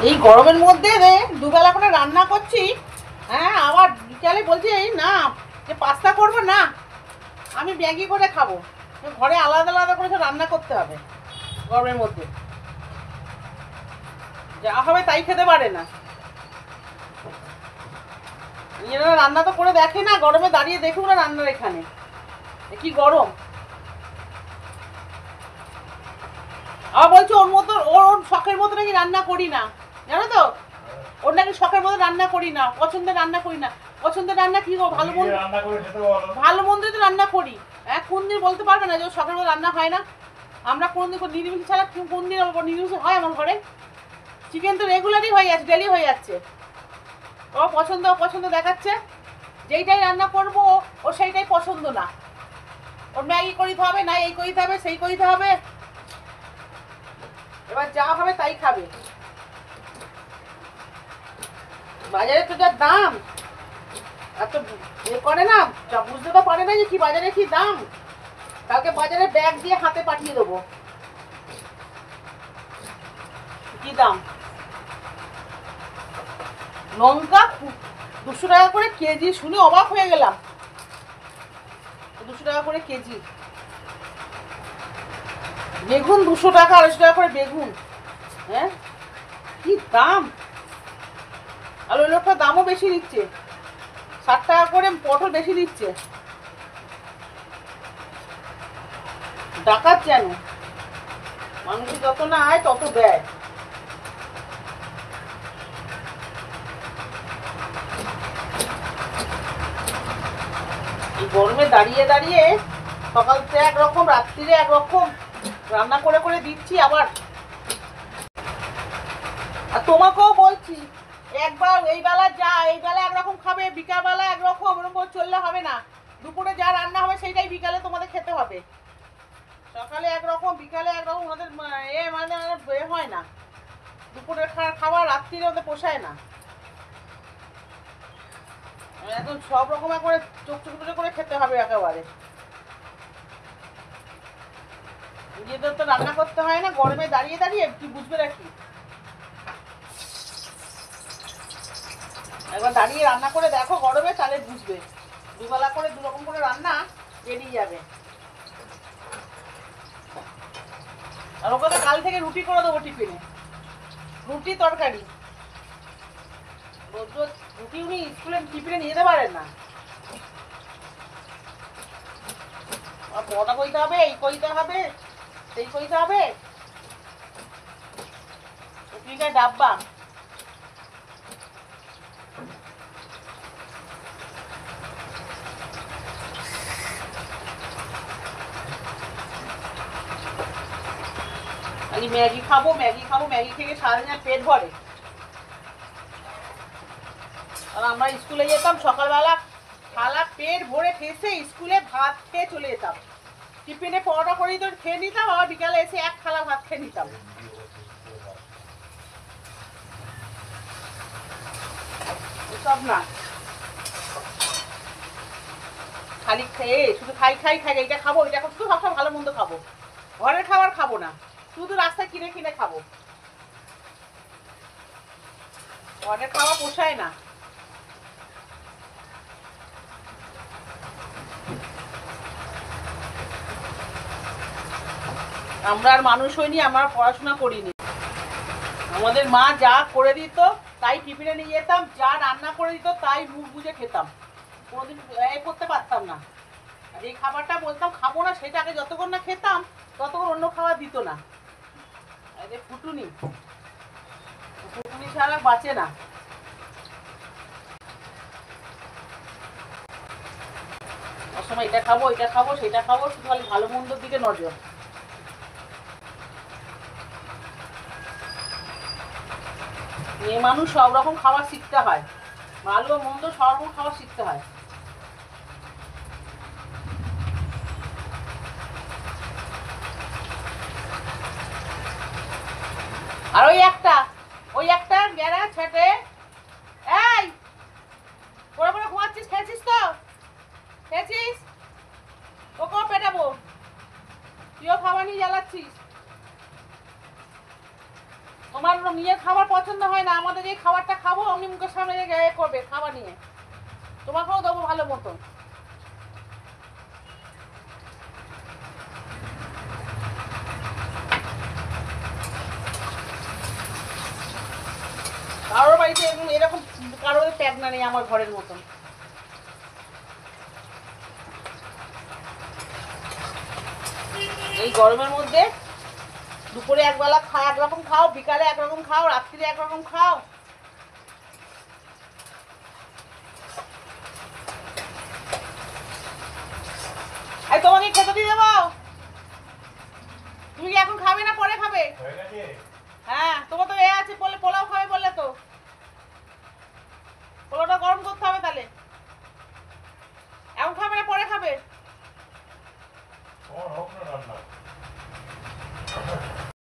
এই গরমের মধ্যে রে দুবেলা করে রান্না করছি। হ্যাঁ, আবার বিকালে বলছি এই না যে পাস্তা করবো না, আমি ম্যাগি করে খাবো। ঘরে আলাদা আলাদা করে রান্না করতে হবে গরমের মধ্যে, যা হবে তাই খেতে পারে না। এরা রান্না তো করে দেখে না, গরমে দাঁড়িয়ে দেখুক না রান্নার এখানে কি গরম। আবার বলছে ওর মতো ওর শখের মতো নাকি রান্না করি না, জানো তো? ওর নাকি শখের মতো রান্না করি না, পছন্দের রান্না করি না। পছন্দের রান্না কি গো? ভালো মন্দ ভালো মন্দ তো রান্না করি। হ্যাঁ, কোন দিন বলতে পারবে না যে ওর শখের মতো রান্না হয় না? আমরা কোন দিন নিরামিষ ছাড়া কোন দিন নিরামিষ হয় আমার ঘরে? চিকেন তো রেগুলারই হয়ে যাচ্ছে, ডেলি হয়ে যাচ্ছে। ও পছন্দ দেখাচ্ছে, যেইটাই রান্না করবো ও সেইটাই পছন্দ না। ওর ম্যাগি করিতে হবে, না এই করিতে হবে, সেই করিতে হবে। এবার যা হবে তাই খাবে। বাজারে তো যা দাম, এত করে না, বুঝতে তো পারে না যে কি বাজারে কি দাম। কালকে বাজারে ব্যাগ দিয়ে হাতে পাঠিয়ে দেবো, কি দাম। লঙ্কা 200 টাকা করে কেজি, শুনে অবাক হয়ে গেলাম। 200 টাকা করে কেজি। বেগুন 200 টাকা, 250 টাকা করে বেগুন। হ্যাঁ, কি দাম। আর ওই লোকটা দামও বেশি নিচ্ছে, 60 টাকা করে পটল বেশি দিচ্ছে। ডাকাত যেন, মানুষের যত না আয় তত দেয়। এই গরমে দাঁড়িয়ে দাঁড়িয়ে সকাল থেকে একরকম, রাত্রিরে একরকম রান্না করে করে দিচ্ছি আবার। আর তোমাকেও বলছি, একবার এই বেলা যা, এই বেলা একরকম খাবে, বিকাল বেলা একরকম, ওরকম করে চললে হবে না। দুপুরে যা রান্না হবে সেইটাই বিকালে তোমাদের খেতে হবে। সকালে একরকম, বিকালে একরকম, ওদের মানে হয় না। দুপুরের খাবার রাত্রিরে ওদের পোষায় না। এখন সব রকম করে চোখ করে খেতে হবে একেবারে। নিজেদের তো রান্না করতে হয় না, গরমে দাঁড়িয়ে দাঁড়িয়ে কি বুঝবে নাকি? একবার দাঁড়িয়ে রান্না করে দেখো গরমে, তাহলে বুঝবে। দুবেলা করে দুরকম করে রান্না বেরিয়ে যাবে। আর ওকে কাল থেকে রুটি করে দেবো টিফিনে, রুটি তরকারি। রোজ রোজ রুটি উনি স্কুলে টিফিনে নিয়ে যেতে পারেন না। পরোটা করতে হবে, এই করতে হবে, সেই করতে হবে। ডাব্বা। ম্যাগি খাবো, ম্যাগি থেকে সারাদিন আর পেট ভরে। আর আমরা স্কুলে যেতাম সকালবেলা, থালা পেট ভরে খেয়ে স্কুলে ভাত খেয়ে চলে যেতাম। টিফিনে পরোটা করে তো খেয়ে নিতাম, আবার বিকালে এসে এক থালা ভাত খেয়ে নিতাম। সব না, খালি খেয়ে শুধু খাই, এইটা খাবো, এটা খাবো, শুধু সবসময় ভালো মন্দ খাবো। ঘরের খাবার খাবো না, শুধু রাস্তায় কিনে খাবো। ঘরের খাওয়া পোষায় না। আমরা আর মানুষ হইনি, আমরা পড়াশোনা করিনি। আমাদের মা যা করে দিত তাই টিফিনে নিয়ে যেতাম, যা রান্না করে দিত তাই মুখ বুঝে খেতাম। কোনোদিন করতে পারতাম না। আর এই খাবারটা বলতাম খাবো না, সেটাকে যতক্ষণ না খেতাম ততক্ষণ অন্য খাবার দিত না। ফুটুনি ছাড়া বাঁচে না। সময় এটা খাবো, সেটা খাবো, শুধু খালি ভালো মন্দর দিকে নজর। মেয়ে মানুষ সব রকম খাবার শিখতে হয়, ভালো মন্দ সব রকম খাবার শিখতে হয়। আর ওই একটা গেরা ছেটে, এই পরে পরে ঘুমাচ্ছিস, খেয়েছিস তো? খেয়েছিস? ওকেও পেটাবো, তুইও খাবার নিয়ে জ্বালাচ্ছিস। তোমার নিজের খাবার পছন্দ হয় না, আমাদের এই খাবারটা খাবো অমনি মুখের সামনে করবে খাবার নিয়ে, তোমাকেও দেবো ভালো মতন। কারোর বাড়িতে এরকম কারোর ট্যাগনা নেই আমার ঘরের মতন। এই গরমের মধ্যে দুপুরে একবেলা একরকম খাও, বিকালে একরকম খাও, রাত্রিরে একরকম খাও। তোমাকে খেতে দিয়ে দেবো, তুমি কি এখন খাবে না পরে খাবে? হ্যাঁ তোমার তো এ আছে বলে পোলাও খাবে বললে তো, পোলাওটা গরম করতে হবে তাহলে। এখন খাবে না পরে খাবে?